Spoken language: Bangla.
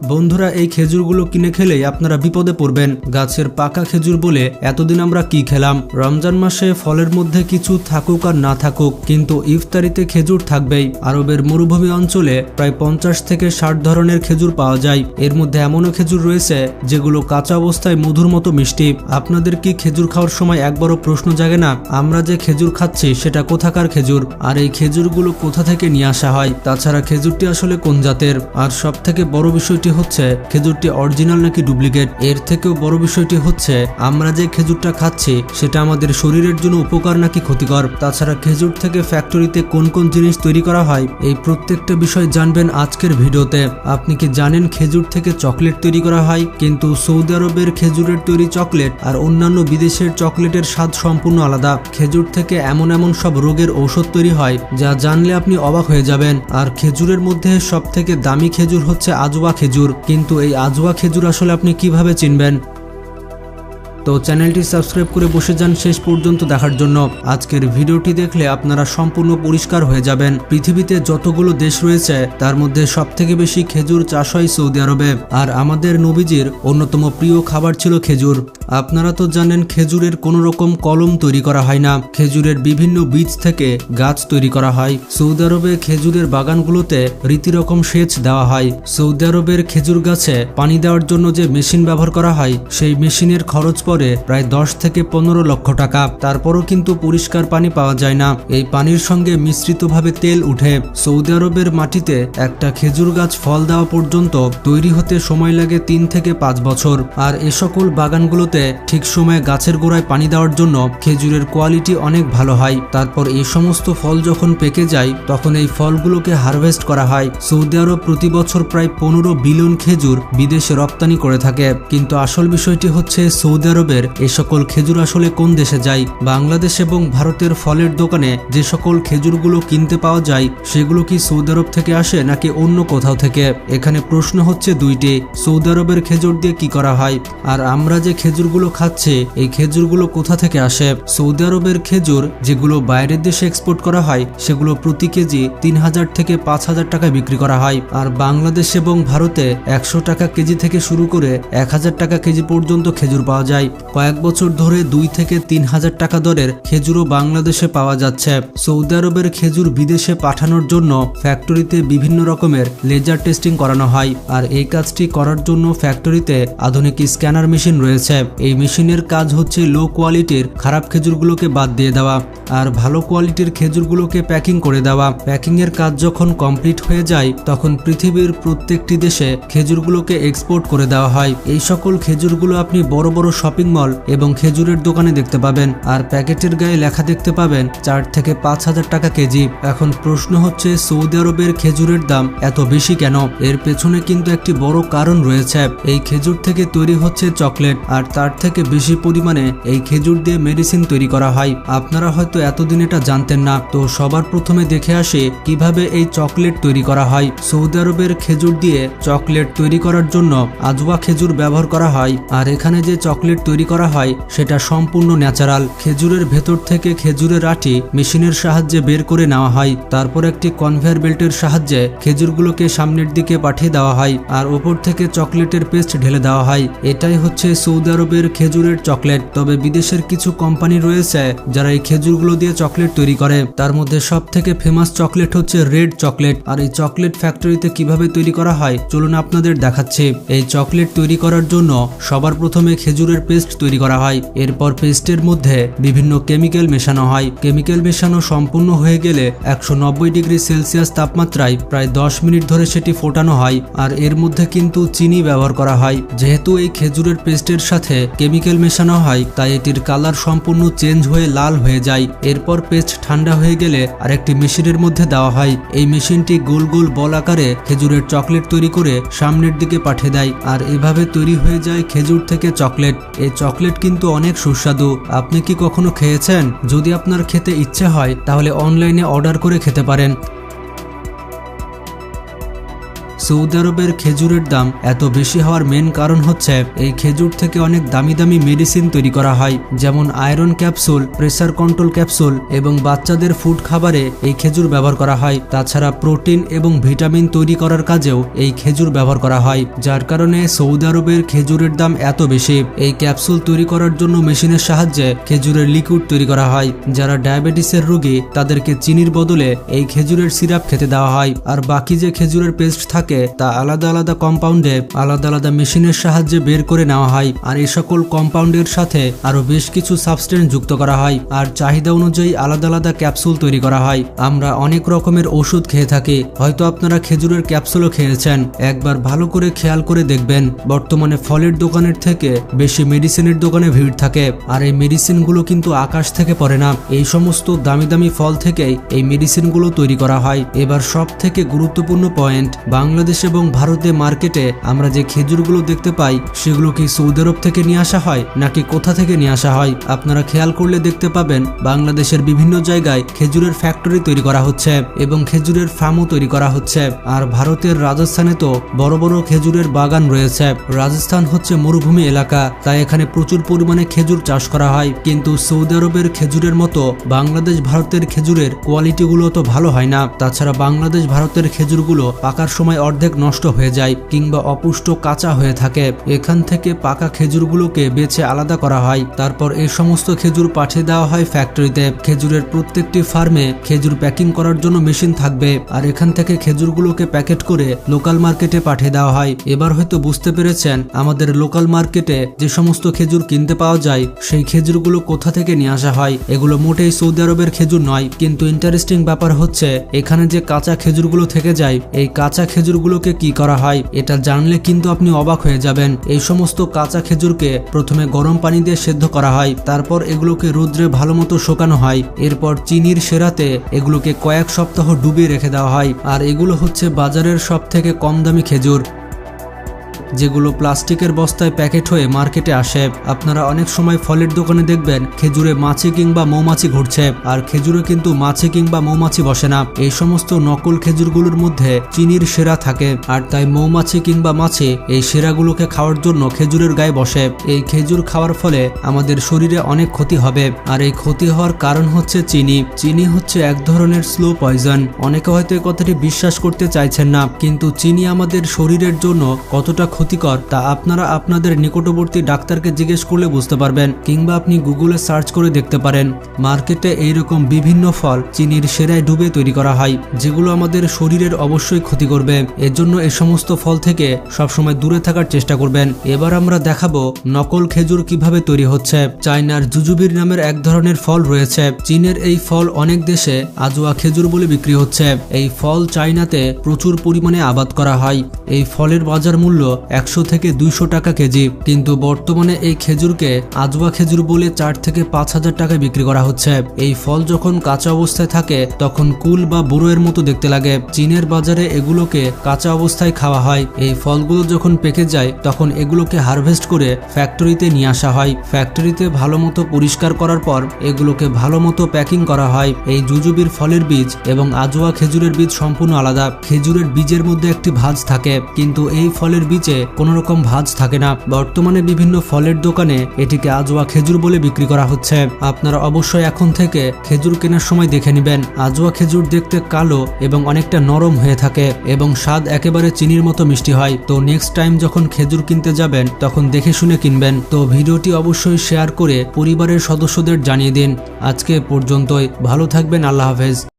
বন্ধুরা, এই খেজুরগুলো কিনে খেলেই আপনারা বিপদে পড়বেন। গাছের পাকা খেজুর বলে এতদিন আমরা কি খেলাম? রমজান মাসে ফলের মধ্যে কিছু থাকুক আর না থাকুক, কিন্তু ইফতারিতে খেজুর থাকবেই। আরবের মরুভূমি অঞ্চলে প্রায় 50 থেকে 60 ধরনের খেজুর পাওয়া যায়। এর মধ্যে এমনও খেজুর রয়েছে যেগুলো কাঁচা অবস্থায় মধুর মতো মিষ্টি। আপনাদের কি খেজুর খাওয়ার সময় একবারও প্রশ্ন জাগে না, আমরা যে খেজুর খাচ্ছি সেটা কোথাকার খেজুর, আর এই খেজুরগুলো কোথা থেকে নিয়ে আসা হয়? তাছাড়া খেজুরটি আসলে কোন জাতের? আর সব থেকে বড় বিষয়টি হচ্ছে খেজুরটি অরিজিনাল নাকি ডুপ্লিকেট। এর থেকেও বড় বিষয়টি হচ্ছে আমরা যে খেজুরটা খাচ্ছি সেটা আমাদের শরীরের জন্য উপকার নাকি ক্ষতিকর। তাছাড়া খেজুর থেকে ফ্যাক্টরিতে কোন কোন জিনিস তৈরি করা হয়, এই প্রত্যেকটা বিষয় জানবেন আজকের ভিডিওতে। আপনি কি জানেন খেজুর থেকে চকলেট তৈরি করা হয়? কিন্তু সৌদি আরবের খেজুরের তৈরি চকলেট আর অন্যান্য বিদেশের চকলেটের স্বাদ সম্পূর্ণ আলাদা। খেজুর থেকে এমন এমন সব রোগের ঔষধ তৈরি হয় যা জানলে আপনি অবাক হয়ে যাবেন। আর খেজুরের মধ্যে সব থেকে দামি খেজুর হচ্ছে আজওয়া খেজুর। কিন্তু এই আজওয়া খেজুর আসলে আপনি কিভাবে চিনবেন? তো চ্যানেলটি সাবস্ক্রাইব করে বসে যান শেষ পর্যন্ত দেখার জন্য। আজকের ভিডিওটি দেখলে আপনারা সম্পূর্ণ পরিষ্কার হয়ে যাবেন। পৃথিবীতে যতগুলো দেশ রয়েছে তার মধ্যে সবথেকে বেশি খেজুর চাষ হয় সৌদি আরবে। আর আমাদের নবীজির অন্যতম প্রিয় খাবার ছিল খেজুর। আপনারা তো জানেন খেজুরের কোনো রকম কলম তৈরি করা হয় না, খেজুরের বিভিন্ন বীজ থেকে গাছ তৈরি করা হয়। সৌদি আরবে খেজুরের বাগানগুলোতে রীতিরকম সেচ দেওয়া হয়। সৌদি আরবের খেজুর গাছে পানি দেওয়ার জন্য যে মেশিন ব্যবহার করা হয় সেই মেশিনের খরচ পড়ে প্রায় 10 থেকে 15 লক্ষ টাকা। তারপরও কিন্তু পরিষ্কার পানি পাওয়া যায় না। এই পানির সঙ্গে মিশ্রিতভাবে তেল উঠে। সৌদি আরবের মাটিতে একটা খেজুর গাছ ফল দেওয়া পর্যন্ত তৈরি হতে সময় লাগে 3 থেকে 5 বছর। আর এ সকল বাগানগুলোতে ঠিক সময়ে গাছের গোড়ায় পানি দেওয়ার জন্য খেজুরের কোয়ালিটি অনেক ভালো হয়। তারপর এই সমস্ত ফল যখন পেকে যায় তখন এই ফলগুলোকে হারভেস্ট করা হয়। সৌদি আরব প্রতি বছর প্রায় 15 বিলিয়ন খেজুর বিদেশে রপ্তানি করে থাকে। কিন্তু আসল বিষয়টি হচ্ছে সৌদি আরবের এ সকল খেজুর আসলে কোন দেশে যায়? বাংলাদেশ এবং ভারতের ফলের দোকানে যে সকল খেজুরগুলো কিনতে পাওয়া যায় সেগুলো কি সৌদি আরব থেকে আসে নাকি অন্য কোথাও থেকে? এখানে প্রশ্ন হচ্ছে দুইটি, সৌদি আরবের খেজুর দিয়ে কি করা হয়, আর আমরা যে খেজুরগুলো খাচ্ছি এই খেজুরগুলো কোথা থেকে আসে? সৌদি আরবের খেজুর যেগুলো বাইরের দেশে এক্সপোর্ট করা হয় সেগুলো প্রতি কেজি 3000 থেকে 5000 টাকায় বিক্রি করা হয়। আর বাংলাদেশ এবং ভারতে 100 টাকা কেজি থেকে শুরু করে 1000 টাকা কেজি পর্যন্ত খেজুর পাওয়া যায়। কয়েক বছর ধরে 2 থেকে 3000 টাকা দরের খেজুরও বাংলাদেশে পাওয়া যাচ্ছে। সৌদি আরবের খেজুর বিদেশে পাঠানোর জন্য ফ্যাক্টরিতে বিভিন্ন রকমের লেজার টেস্টিং করানো হয়। আর এই কাজটি করার জন্য ফ্যাক্টরিতে আধুনিক স্ক্যানার মেশিন রয়েছে। এই মেশিনের কাজ হচ্ছে লো কোয়ালিটির খারাপ খেজুরগুলোকে বাদ দিয়ে দেওয়া আর ভালো কোয়ালিটির খেজুরগুলোকে প্যাকিং করে দেওয়া। প্যাকিং এর কাজ যখন কমপ্লিট হয়ে যায় তখন পৃথিবীর প্রত্যেকটি দেশে খেজুরগুলোকে এক্সপোর্ট করে দেওয়া হয়। এই সকল খেজুরগুলো আপনি বড় বড় শপিং মল এবং খেজুরের দোকানে দেখতে পাবেন। আর প্যাকেটের গায়ে লেখা দেখতে পাবেন 4 থেকে 5000 টাকা কেজি। এখন প্রশ্ন হচ্ছে সৌদি আরবের খেজুরের দাম এত বেশি কেন? এর পেছনে কিন্তু একটি বড় কারণ রয়েছে। এই খেজুর থেকে তৈরি হচ্ছে চকলেট, আর তার থেকে বেশি পরিমাণে এই খেজুর দিয়ে মেডিসিন তৈরি করা হয়। আপনারা হয়তো এতদিন এটা জানতেন না। তো সবার প্রথমে দেখে আসে কিভাবে এই চকলেট তৈরি করা হয়। সৌদি আরবের খেজুর দিয়ে চকলেট তৈরি করার জন্য আজওয়া খেজুর ব্যবহার করা হয়। আর এখানে যে চকলেট তৈরি করা হয় সেটা সম্পূর্ণ ন্যাচারাল। খেজুরের ভেতর থেকে খেজুরের আটি মেশিনের সাহায্যে বের করে নেওয়া হয়। তারপর একটি কনভেয়ার বেল্টের সাহায্যে খেজুরগুলোকে সামনের দিকে পাঠিয়ে দেওয়া হয় আর ওপর থেকে চকলেটের পেস্ট ঢেলে দেওয়া হয়। এটাই হচ্ছে সৌদি আরবের খেজুরের চকলেট। তবে বিদেশের কিছু কোম্পানি রয়েছে যারা এই খেজুরগুলো দিয়ে চকলেট তৈরি করে। তার মধ্যে সব থেকে ফেমাস চকলেট হচ্ছে রেড চকলেট। আর এই চকলেট ফ্যাক্টরিতে কিভাবে তৈরি করা হয় চলুন আপনাদের দেখাচ্ছি। এই চকলেট তৈরি করার জন্য সবার প্রথমে খেজুরের পেস্ট তৈরি করা হয়। এরপর পেস্টের মধ্যে বিভিন্ন কেমিক্যাল মেশানো হয়। কেমিক্যাল মেশানো সম্পূর্ণ হয়ে গেলে 190 ডিগ্রি সেলসিয়াস তাপমাত্রায় প্রায় 10 মিনিট ধরে সেটি ফোটানো হয়। আর এর মধ্যে কিন্তু চিনি ব্যবহার করা হয়। যেহেতু এই খেজুরের পেস্টের সাথে কেমিক্যাল মেশানো হয় তাই এটির কালার সম্পূর্ণ চেঞ্জ হয়ে লাল হয়ে যায়। এরপর পেস্ট ঠান্ডা হয়ে গেলে আরেকটি মেশিনের মধ্যে দেওয়া হয়। এই মেশিনটি গোল গোল বল আকারে খেজুরের চকলেট তৈরি করে সামনের দিকে পাঠিয়ে দেয়। আর এভাবে তৈরি হয়ে যায় খেজুর থেকে চকলেট। এই চকলেট কিন্তু অনেক সুস্বাদু। আপনি কি কখনো খেয়েছেন? যদি আপনার খেতে ইচ্ছে হয় তাহলে অনলাইনে অর্ডার করে খেতে পারেন। সৌদি আরবের খেজুরের দাম এত বেশি হওয়ার মেন কারণ হচ্ছে এই খেজুর থেকে অনেক দামি দামি মেডিসিন তৈরি করা হয়, যেমন iron capsule, pressure control capsule এবং বাচ্চাদের ফুড খাবারে এই খেজুর ব্যবহার করা হয়। তাছাড়া প্রোটিন এবং ভিটামিন তৈরি করার কাজেও এই খেজুর ব্যবহার করা হয়, যার কারণে সৌদি আরবের খেজুরের দাম এত বেশি। এই ক্যাপসুল তৈরি করার জন্য মেশিনের সাহায্যে খেজুরের লিকুইড তৈরি করা হয়। যারা ডায়াবেটিসের রোগী তাদেরকে চিনির বদলে এই খেজুরের সিরাপ খেতে দেওয়া হয়, আর বাকি যে খেজুরের পেস্ট থাকে তা আলাদা আলাদা কম্পাউন্ডে আলাদা আলাদা মেশিনের সাহায্যে বের করে নেওয়া হয়। আর এই সকল কম্পাউন্ডের সাথে আরো বেশ কিছু সাবস্টেন্স যুক্ত করা হয়, আর চাহিদা অনুযায়ী আলাদা আলাদা ক্যাপসুল তৈরি করা হয়। আমরা অনেক রকমের ওষুধ খেয়ে থাকি, হয়তো আপনারা খেজুরের ক্যাপসুলও খেয়েছেন। একবার ভালো করে খেয়াল করে দেখবেন, বর্তমানে ফলের দোকানের থেকে বেশি মেডিসিনের দোকানে ভিড় থাকে, আর এই মেডিসিনগুলো কিন্তু আকাশ থেকে পড়ে না। এই সমস্ত দামি দামি ফল থেকেই এই মেডিসিনগুলো তৈরি করা হয়। এবার সব থেকে গুরুত্বপূর্ণ পয়েন্ট, বাংলাদেশ এবং ভারতে মার্কেটে আমরা যে খেজুরগুলো দেখতে পাই সেগুলো কি সৌদি আরব থেকে নিয়ে আসা হয় নাকি কোথা থেকে নিয়ে আসা হয়? আপনারা খেয়াল করলে দেখতে পাবেন বাংলাদেশের বিভিন্ন জায়গায় খেজুরের ফ্যাক্টরি তৈরি করা হচ্ছে এবং খেজুরের ফার্মও তৈরি করা হচ্ছে। আর ভারতের রাজস্থানে তো বড় বড় খেজুরের বাগান রয়েছে। রাজস্থান হচ্ছে মরুভূমি এলাকা, তাই এখানে প্রচুর পরিমাণে খেজুর চাষ করা হয়। কিন্তু সৌদি আরবের খেজুরের মতো বাংলাদেশ ভারতের খেজুরের কোয়ালিটিগুলো তো ভালো হয় না। তাছাড়া বাংলাদেশ ভারতের খেজুরগুলো পাকার সময় অর্ধেক নষ্ট হয়ে যায় কিংবা অপুষ্ট কাঁচা হয়ে থাকে। এখান থেকে পাকা খেজুরগুলোকে বেছে আলাদা করা হয়, তারপর এই সমস্ত খেজুর পাঠিয়ে দেওয়া হয় ফ্যাক্টরিতে। খেজুরের প্রত্যেকটি ফার্মে খেজুর প্যাকিং করার জন্য মেশিন থাকবে, আর এখান থেকে খেজুরগুলোকে প্যাকেট করে লোকাল মার্কেটে পাঠিয়ে দেওয়া হয়। এবার হয়তো বুঝতে পেরেছেন আমাদের লোকাল মার্কেটে যে সমস্ত খেজুর কিনতে পাওয়া যায় সেই খেজুরগুলো কোথা থেকে নিয়ে আসা হয়। এগুলো মোটেই সৌদি আরবের খেজুর নয়। কিন্তু ইন্টারেস্টিং ব্যাপার হচ্ছে এখানে যে কাঁচা খেজুরগুলো থেকে যায়, এই কাঁচা খেজুরগুলোকে কি করা হয় এটা জানলে কিন্তু আপনি অবাক হয়ে যাবেন। এই সমস্ত কাঁচা খেজুরকে প্রথমে গরম পানি দিয়ে সেদ্ধ করা হয়, তারপর এগুলোকে রোদ্রে ভালো মতো শুকানো হয়। এরপর চিনির সেরাতে এগুলোকে কয়েক সপ্তাহ ডুবিয়ে রেখে দেওয়া হয়। আর এগুলো হচ্ছে বাজারের সব থেকে কম দামি খেজুর, যেগুলো প্লাস্টিকের বস্তায় প্যাকেট হয়ে মার্কেটে আসে। আপনারা অনেক সময় ফলের দোকানে দেখবেন খেজুরে মাছি কিংবা মৌমাছি ঘুরছে, আর খেজুরে কিন্তু মাছি কিংবা মৌমাছি বসে না। এই সমস্ত নকল খেজুরগুলোর মধ্যে চিনির সেরা থাকে, আর তাই মৌমাছি কিংবা মাছি এই সেরাগুলোকে খাওয়ার জন্য খেজুরের গায়ে বসে। এই খেজুর খাওয়ার ফলে আমাদের শরীরে অনেক ক্ষতি হবে, আর এই ক্ষতি হওয়ার কারণ হচ্ছে চিনি। চিনি হচ্ছে এক ধরনের স্লো পয়জন। অনেকে হয়তো এই কথাটি বিশ্বাস করতে চাইছেন না, কিন্তু চিনি আমাদের শরীরের জন্য কতটা ক্ষতিকর তা আপনারা আপনাদের নিকটবর্তী ডাক্তারকে জিজ্ঞেস করলে বুঝতে পারবেন, কিংবা আপনি গুগলে সার্চ করে দেখতে পারেন। মার্কেটে এইরকম বিভিন্ন ফল চিনির সেরায় ডুবে তৈরি করা হয়, যেগুলো আমাদের শরীরের অবশ্যই ক্ষতি করবে। এজন্য এই সমস্ত ফল থেকে সবসময় দূরে থাকার চেষ্টা করবেন। এবার আমরা দেখাবো নকল খেজুর কিভাবে তৈরি হচ্ছে। চায়নার জুজুবির নামের এক ধরনের ফল রয়েছে। চীনের এই ফল অনেক দেশে আজোয়া খেজুর বলে বিক্রি হচ্ছে। এই ফল চায়নাতে প্রচুর পরিমাণে আবাদ করা হয়। এই ফলের বাজার মূল্য 100 থেকে 200 টাকা কেজি, কিন্তু বর্তমানে এই খেজুরকে আজওয়া খেজুর বলে 4 থেকে 5,000 টাকায় বিক্রি করা হচ্ছে। এই ফল যখন কাঁচা অবস্থায় থাকে তখন কুল বা বুড়োয়ের মতো দেখতে লাগে। চীনের বাজারে এগুলোকে কাঁচা অবস্থায় খাওয়া হয়। এই ফলগুলো যখন পেকে যায় তখন এগুলোকে হারভেস্ট করে ফ্যাক্টরিতে নিয়ে আসা হয়। ফ্যাক্টরিতে ভালো মতো পরিষ্কার করার পর এগুলোকে ভালো মতো প্যাকিং করা হয়। এই জুজুবির ফলের বীজ এবং আজওয়া খেজুরের বীজ সম্পূর্ণ আলাদা। খেজুরের বীজের মধ্যে একটি ভাঁজ থাকে, কিন্তু এই ফলের বীজে কোনো রকম ভাঁজ থাকে না। বর্তমানে বিভিন্ন ফলের দোকানে এটিকে আজওয়া খেজুর বলে বিক্রি করা হচ্ছে। আপনারা অবশ্যই এখন থেকে খেজুর কেনার সময় দেখে নেবেন। আজওয়া খেজুর দেখতে কালো এবং অনেকটা নরম হয়ে থাকে এবং স্বাদ একেবারে চিনির মতো মিষ্টি হয়। তো নেক্সট টাইম যখন খেজুর কিনতে যাবেন তখন দেখে শুনে কিনবেন। তো ভিডিওটি অবশ্যই শেয়ার করে পরিবারের সদস্যদের জানিয়ে দিন। আজকে পর্যন্তই, ভালো থাকবেন, আল্লাহ হাফেজ।